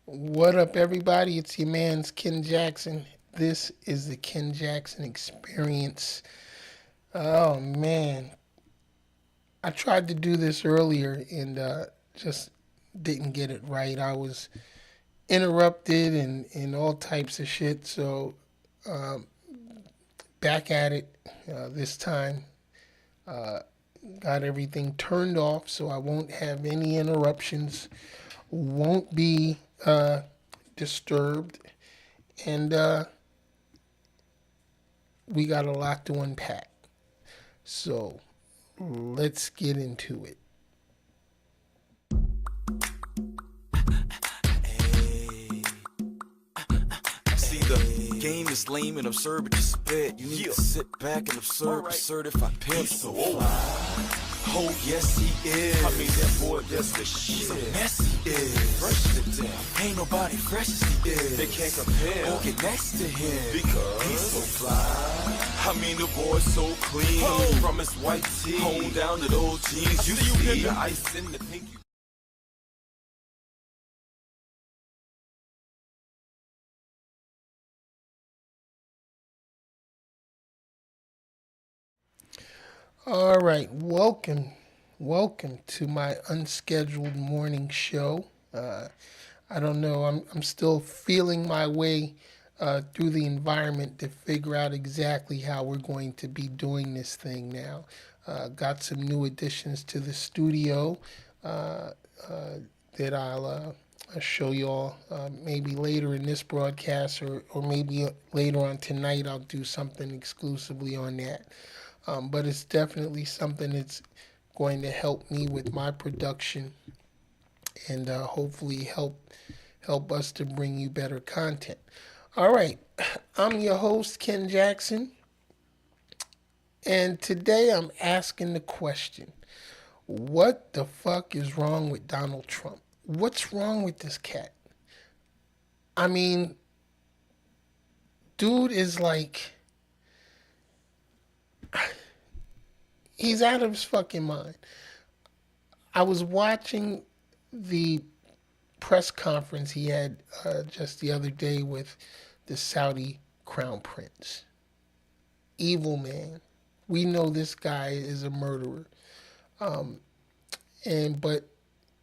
What up, everybody? It's your man's Ken Jackson. This is the Ken Jackson Experience. Oh, man. I tried to do this earlier and just didn't get it right. I was interrupted and all types of shit. So, um, back at it this time. Uh, got everything turned off so I won't have any interruptions, won't be disturbed, and we got a lot to unpack. So let's get into it. See, the game is lame and absurd, but you spit. You need to sit back and observe a certified pimp. So oh, yes, he is. I mean, that boy does the shit. So messy is. Fresh to death. Ain't nobody fresh as he is. They can't compare. Won't get next to him. Because he's so fly. I mean, the boy's so clean. From his white tee. Home down to those jeans. You see the ice in the pinky. All right, welcome to my unscheduled morning show. I don't know, I'm still feeling my way through the environment to figure out exactly how we're going to be doing this thing now. Got some new additions to the studio uh, uh, that I'll show y'all maybe later in this broadcast or maybe later on tonight. I'll do something exclusively on that. But it's definitely something that's going to help me with my production and hopefully help us to bring you better content. All right, I'm your host Ken Jackson, and today I'm asking the question: what the fuck is wrong with Donald Trump? What's wrong with this cat? I mean, dude is like, he's out of his fucking mind. I was watching the press conference he had just the other day with the Saudi crown prince. Evil man. We know this guy is a murderer. Um, but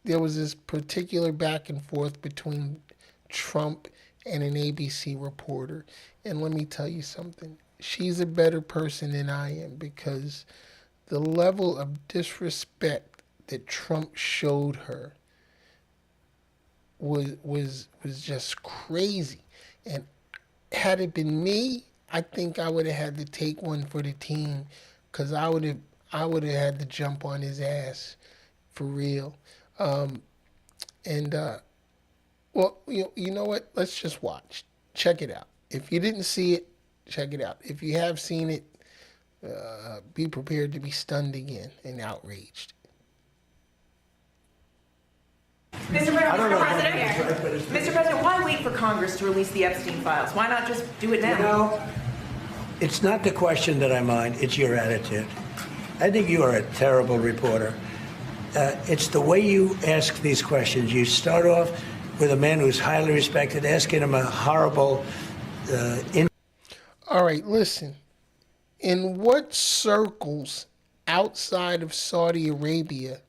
there was this particular back and forth between Trump and an ABC reporter. And let me tell you something. She's a better person than I am because the level of disrespect that Trump showed her was just crazy. And had it been me, I think I would have had to take one for the team because I would have had to jump on his ass for real. Um, and well, you know what? Let's just watch. Check it out. If you didn't see it, check it out. If you have seen it, be prepared to be stunned again and outraged. Mr. President, why wait for Congress to release the Epstein files? Why not just do it now? You know, it's not the question that I mind, it's your attitude. I think you are a terrible reporter. It's the way you ask these questions. You start off with a man who's highly respected, asking him a horrible... All right, listen. In what circles outside of Saudi Arabia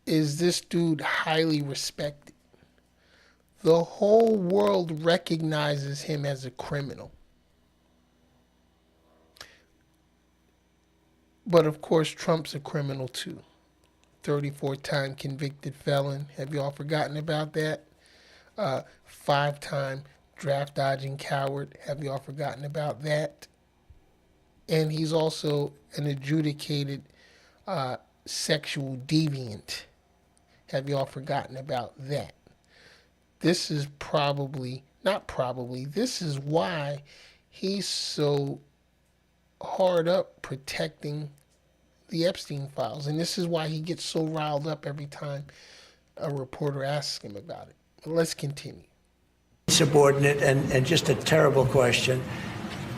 is this dude highly respected? The whole world recognizes him as a criminal. But of course, Trump's a criminal too. 34-time convicted felon. Have y'all forgotten about that? 5-time draft dodging coward. Have y'all forgotten about that? And he's also an adjudicated sexual deviant. Have y'all forgotten about that? This is this is why he's so hard up protecting the Epstein files. And this is why he gets so riled up every time a reporter asks him about it. But let's continue. Subordinate and just a terrible question.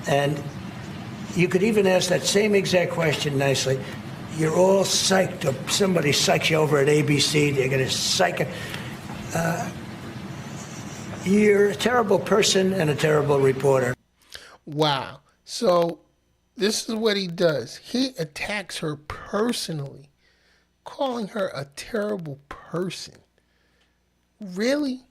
And you could even ask that same exact question nicely. you're all psyched, or somebody psychs you over at ABC, they're going to psych it. You're a terrible person and a terrible reporter. Wow. So this is what he does. He attacks her personally, calling her a terrible person. Really?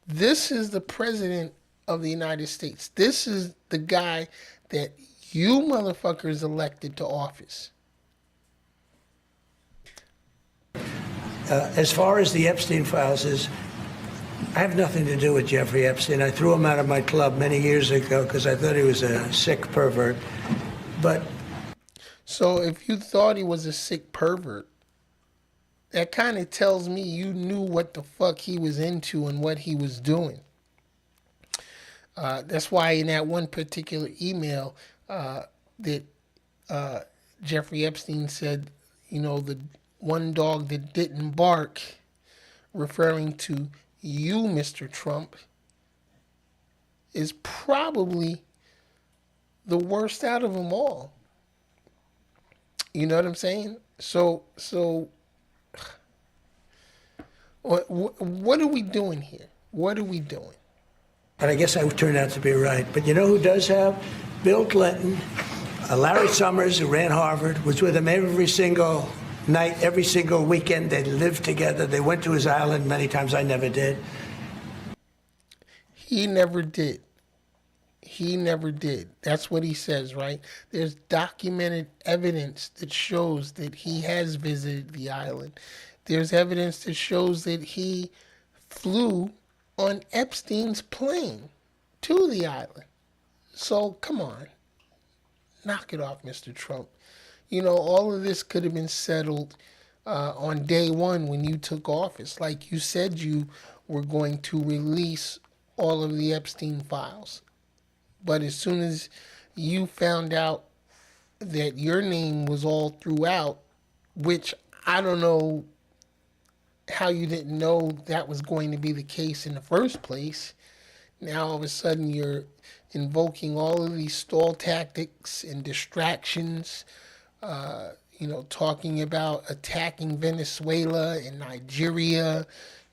This is the president of the United States. This is the guy that you motherfuckers elected to office. As far as the Epstein files I have nothing to do with Jeffrey Epstein. I threw him out of my club many years ago because I thought he was a sick pervert. But so if you thought he was a sick pervert, that kind of tells me you knew what the fuck he was into and what he was doing. That's why in that one particular email that Jeffrey Epstein said, you know, the one dog that didn't bark, referring to you, Mr. Trump, is probably the worst out of them all. You know what I'm saying? So what are we doing here? What are we doing? I guess I turned out to be right. But you know who does have? Bill Clinton, Larry Summers, who ran Harvard, was with him every single night, every single weekend. They lived together. They went to his island many times. I never did. He never did. He never did. That's what he says, right? There's documented evidence that shows that he has visited the island. There's evidence that shows that he flew on Epstein's plane to the island. So, come on. Knock it off, Mr. Trump. You know, all of this could have been settled on day one when you took office. Like you said you were going to release all of the Epstein files. But as soon as you found out that your name was all throughout, which I don't know how you didn't know that was going to be the case in the first place. Now all of a sudden you're invoking all of these stall tactics and distractions, talking about attacking Venezuela and Nigeria,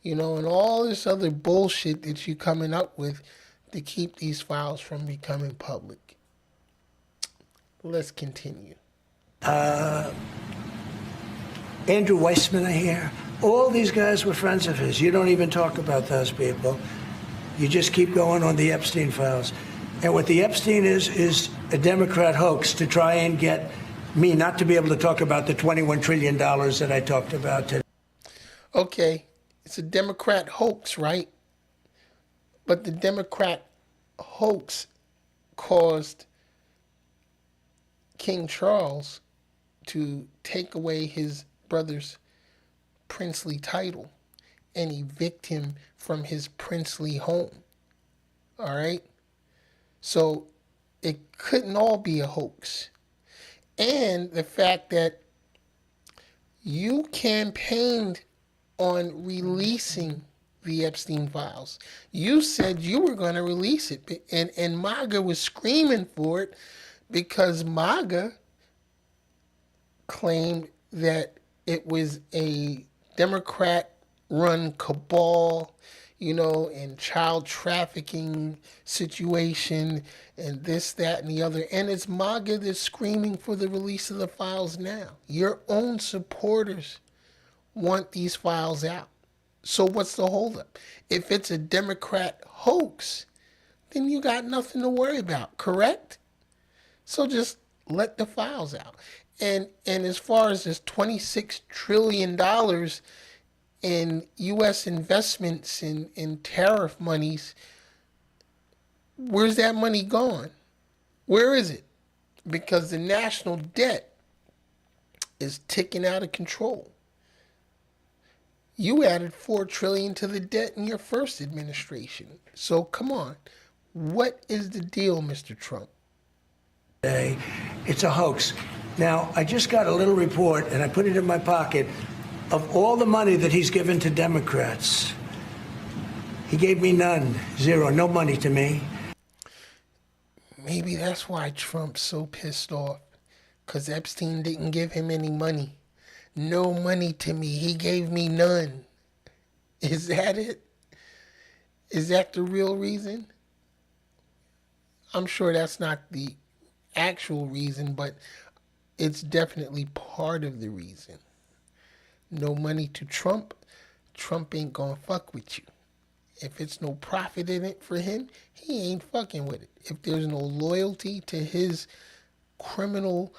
and all this other bullshit that you're coming up with to keep these files from becoming public. Let's continue. Andrew Weissman, I hear. All these guys were friends of his. You don't even talk about those people. You just keep going on the Epstein files. And what the Epstein is a Democrat hoax to try and get me not to be able to talk about the $21 trillion that I talked about today. Okay, it's a Democrat hoax, right? But the Democrat hoax caused King Charles to take away his brother's princely title and evict him from his princely home. All right? So it couldn't all be a hoax. And the fact that you campaigned on releasing the Epstein files. You said you were going to release it, and MAGA was screaming for it because MAGA claimed that it was a Democrat-run cabal, and child trafficking situation, and this, that, and the other. And it's MAGA that's screaming for the release of the files now. Your own supporters want these files out. So what's the holdup? If it's a Democrat hoax, then you got nothing to worry about, correct? So just let the files out. And as far as this $26 trillion in U.S. investments in tariff monies, where's that money going? Where is it? Because the national debt is ticking out of control. You added $4 trillion to the debt in your first administration. So come on. What is the deal, Mr. Trump? It's a hoax. Now, I just got a little report, and I put it in my pocket, of all the money that he's given to Democrats. He gave me none, zero, no money to me. Maybe that's why Trump's so pissed off. because Epstein didn't give him any money. No money to me. He gave me none. Is that it? Is that the real reason? I'm sure that's not the actual reason, but it's definitely part of the reason. No money to Trump. Trump ain't gonna fuck with you. If it's no profit in it for him, he ain't fucking with it. If there's no loyalty to his criminal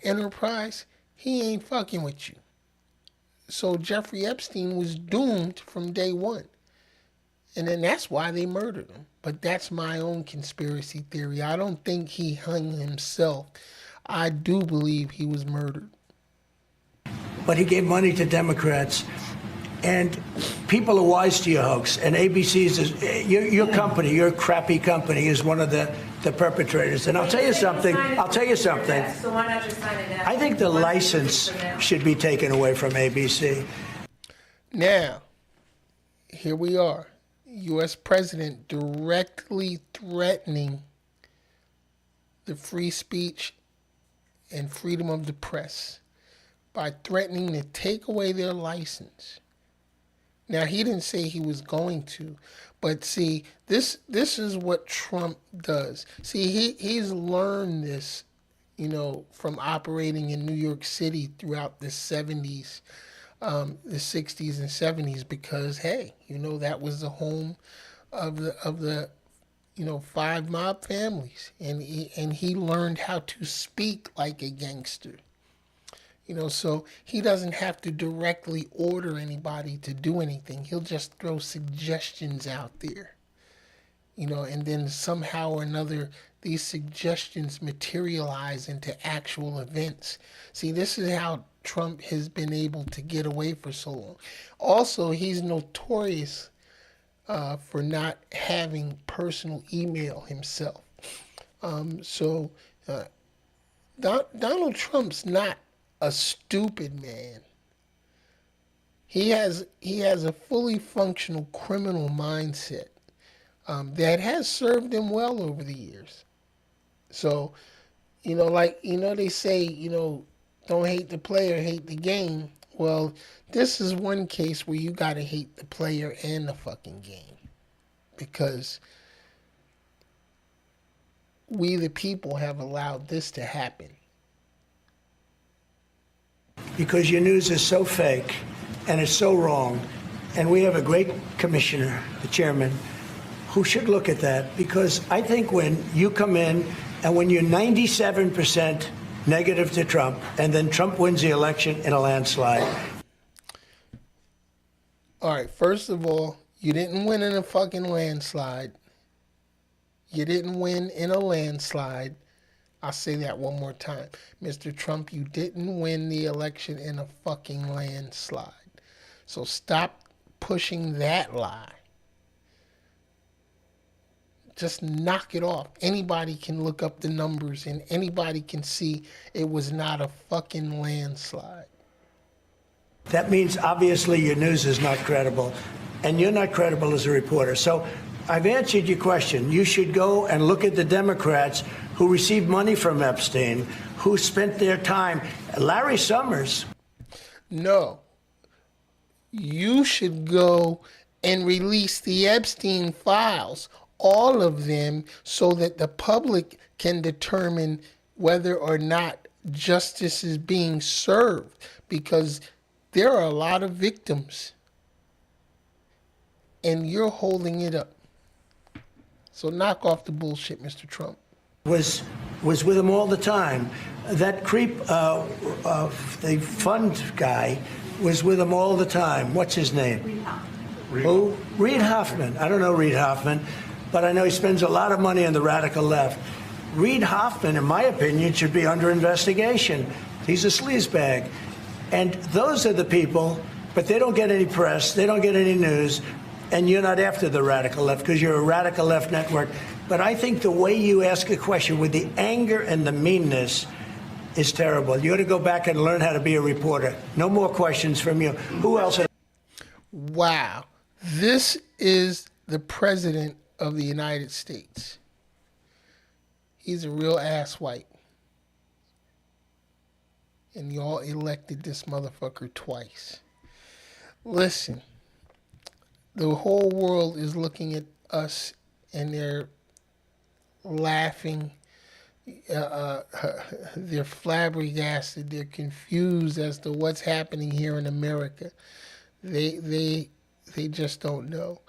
enterprise, he ain't fucking with you. So Jeffrey Epstein was doomed from day one. And then that's why they murdered him. But that's my own conspiracy theory. I don't think he hung himself. I do believe he was murdered. But he gave money to Democrats. And people are wise to your hoax. And ABC's your company, your crappy company, is one of the perpetrators. And I'll tell you something. So why not just sign it now? I think the license should be taken away from ABC. Now, here we are. U.S. President directly threatening the free speech and freedom of the press by threatening to take away their license. Now, he didn't say he was going to, but see, this is what Trump does. See, he's learned this, from operating in New York City throughout the 70s, the 60s and 70s, because, hey, that was the home of the 5 mob families, and he learned how to speak like a gangster. So he doesn't have to directly order anybody to do anything. He'll just throw suggestions out there, and then somehow or another, these suggestions materialize into actual events. See, this is how Trump has been able to get away for so long. Also, he's notorious for not having personal email himself. Donald Trump's not a stupid man. He has a fully functional criminal mindset that has served him well over the years. So, they say, don't hate the player, hate the game. Well, this is one case where you gotta hate the player and the fucking game, because we the people have allowed this to happen. Because your news is so fake and it's so wrong. And we have a great commissioner, the chairman, who should look at that. Because I think when you come in and when you're 97% negative to Trump, and then Trump wins the election in a landslide. All right, first of all, you didn't win in a fucking landslide. You didn't win in a landslide. I'll say that one more time. Mr. Trump, you didn't win the election in a fucking landslide. So stop pushing that lie. Just knock it off. Anybody can look up the numbers and anybody can see it was not a fucking landslide. That means obviously your news is not credible, and you're not credible as a reporter. So I've answered your question. You should go and look at the Democrats who received money from Epstein, who spent their time. Larry Summers. No. You should go and release the Epstein files, all of them, so that the public can determine whether or not justice is being served, because there are a lot of victims and you're holding it up. So knock off the bullshit, Mr. Trump. Was with him all the time. That creep, the fund guy, was with him all the time. What's his name? Reid Hoffman. Who? Reid Hoffman. I don't know Reid Hoffman, but I know he spends a lot of money on the radical left. Reid Hoffman, in my opinion, should be under investigation. He's a sleazebag. And those are the people, but they don't get any press, they don't get any news, and you're not after the radical left because you're a radical left network. But I think the way you ask a question with the anger and the meanness is terrible. You ought to go back and learn how to be a reporter. No more questions from you. Who else? Wow. This is the President of the United States. He's a real asswipe. and y'all elected this motherfucker twice. Listen, the whole world is looking at us and they're laughing. They're flabbergasted. They're confused as to what's happening here in America. They just don't know.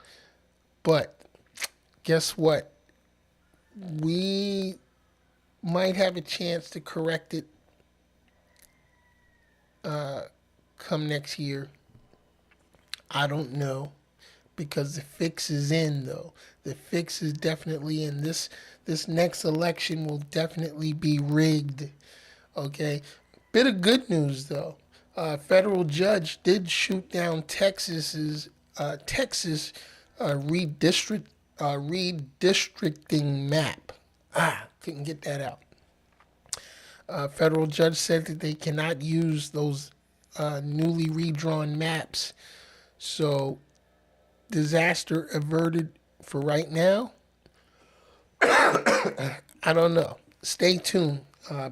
But guess what? We might have a chance to correct it come next year. I don't know, because the fix is in though. The fix is definitely in. This next election will definitely be rigged. Okay. Bit of good news though. Federal judge did shoot down Texas redistricting map. Couldn't get that out. Federal judge said that they cannot use those newly redrawn maps. So, disaster averted for right now. I don't know. Stay tuned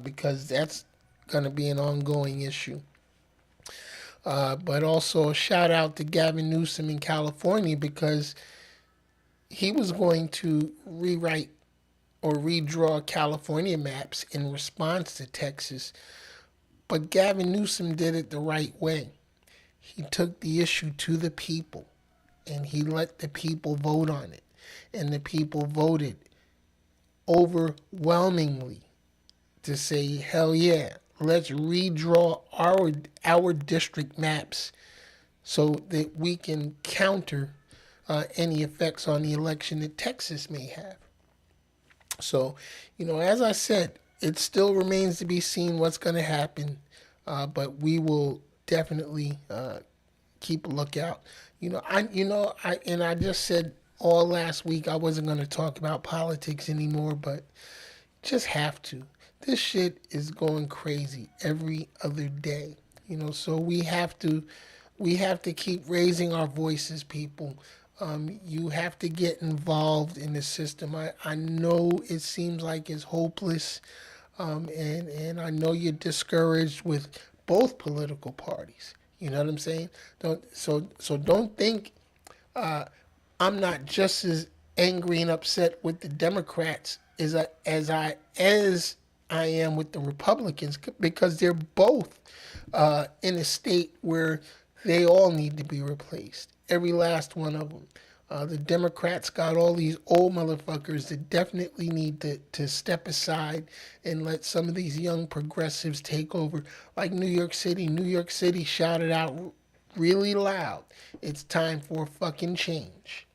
because that's going to be an ongoing issue. But also a shout out to Gavin Newsom in California, because he was going to rewrite or redraw California maps in response to Texas. But Gavin Newsom did it the right way. He took the issue to the people and he let the people vote on it. And the people voted overwhelmingly to say, hell yeah, let's redraw our district maps so that we can counter any effects on the election that Texas may have. So, as I said, it still remains to be seen what's going to happen, but we will definitely keep a lookout. I just said all last week I wasn't going to talk about politics anymore, but just have to. This shit is going crazy every other day, so we have to keep raising our voices, people. You have to get involved in the system. I know it seems like it's hopeless, and I know you're discouraged with both political parties. You know what I'm saying? Don't think I'm not just as angry and upset with the Democrats as I am with the Republicans, because they're both in a state where they all need to be replaced. Every last one of them. The Democrats got all these old motherfuckers that definitely need to step aside and let some of these young progressives take over. Like New York City. New York City shouted out really loud, it's time for a fucking change.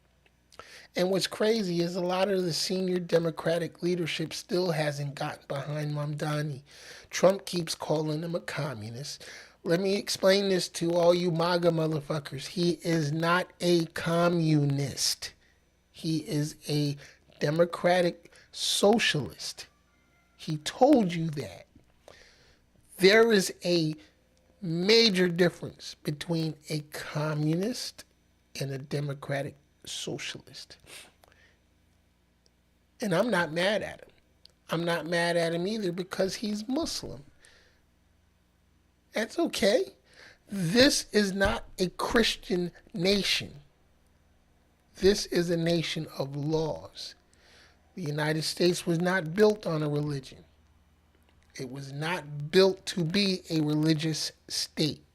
And what's crazy is a lot of the senior Democratic leadership still hasn't gotten behind Mamdani. Trump keeps calling him a communist. Let me explain this to all you MAGA motherfuckers. He is not a communist. He is a democratic socialist. He told you that. There is a major difference between a communist and a democratic socialist. And I'm not mad at him. I'm not mad at him either because he's Muslim. That's okay. This is not a Christian nation. This is a nation of laws. The United States was not built on a religion. It was not built to be a religious state.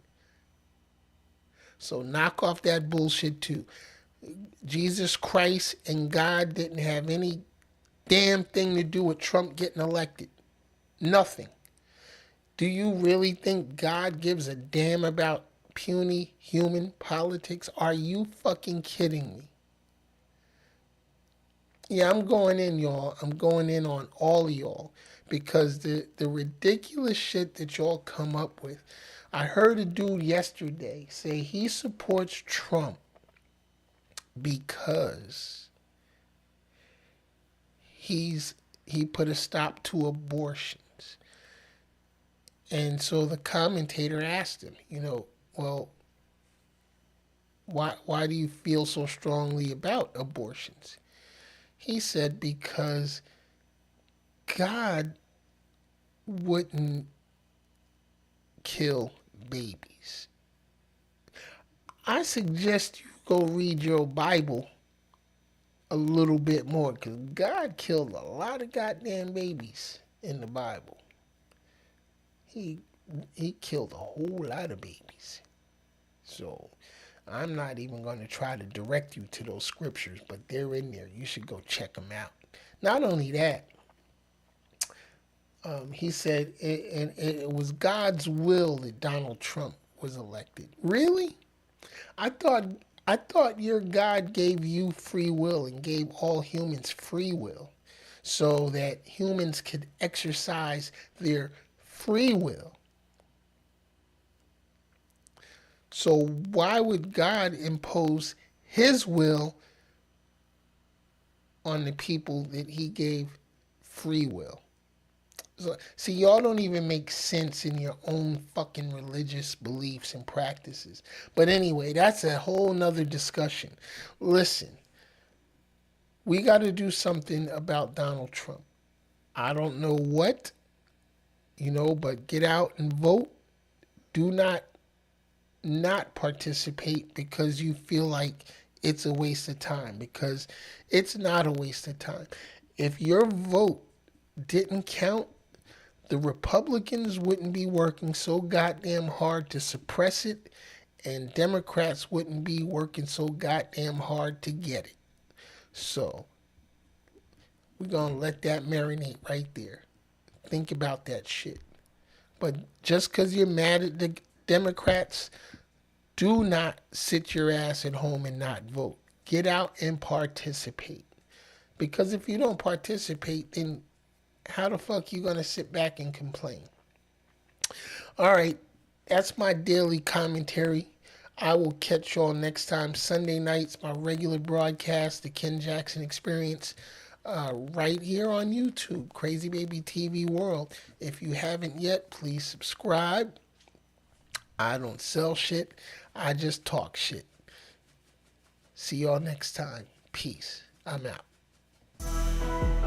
So knock off that bullshit too. Jesus Christ and God didn't have any damn thing to do with Trump getting elected. Nothing. Do you really think God gives a damn about puny human politics? Are you fucking kidding me? Yeah, I'm going in, y'all. I'm going in on all of y'all because the ridiculous shit that y'all come up with. I heard a dude yesterday say he supports Trump because he put a stop to abortions. And so the commentator asked him, well, why do you feel so strongly about abortions? He said, because God wouldn't kill babies. I suggest you go read your Bible a little bit more, because God killed a lot of goddamn babies in the Bible. He killed a whole lot of babies. So I'm not even going to try to direct you to those scriptures, but they're in there. You should go check them out. Not only that, he said it was God's will that Donald Trump was elected. Really? I thought your God gave you free will and gave all humans free will so that humans could exercise their free will. So why would God impose his will on the people that he gave free will? So, see, y'all don't even make sense in your own fucking religious beliefs and practices. But anyway, that's a whole nother discussion. Listen, we got to do something about Donald Trump. I don't know what, but get out and vote. Do not participate because you feel like it's a waste of time, because it's not a waste of time. If your vote didn't count, the Republicans wouldn't be working so goddamn hard to suppress it, and Democrats wouldn't be working so goddamn hard to get it. So we're going to let that marinate right there. Think about that shit. But just because you're mad at the Democrats, do not sit your ass at home and not vote. Get out and participate. Because if you don't participate, then how the fuck you gonna sit back and complain? All right, that's my daily commentary. I will catch y'all next time. Sunday nights, my regular broadcast, the Ken Jackson Experience, right here on YouTube, Crazy Baby TV World. If you haven't yet, please subscribe. I don't sell shit. I just talk shit. See y'all next time. Peace. I'm out.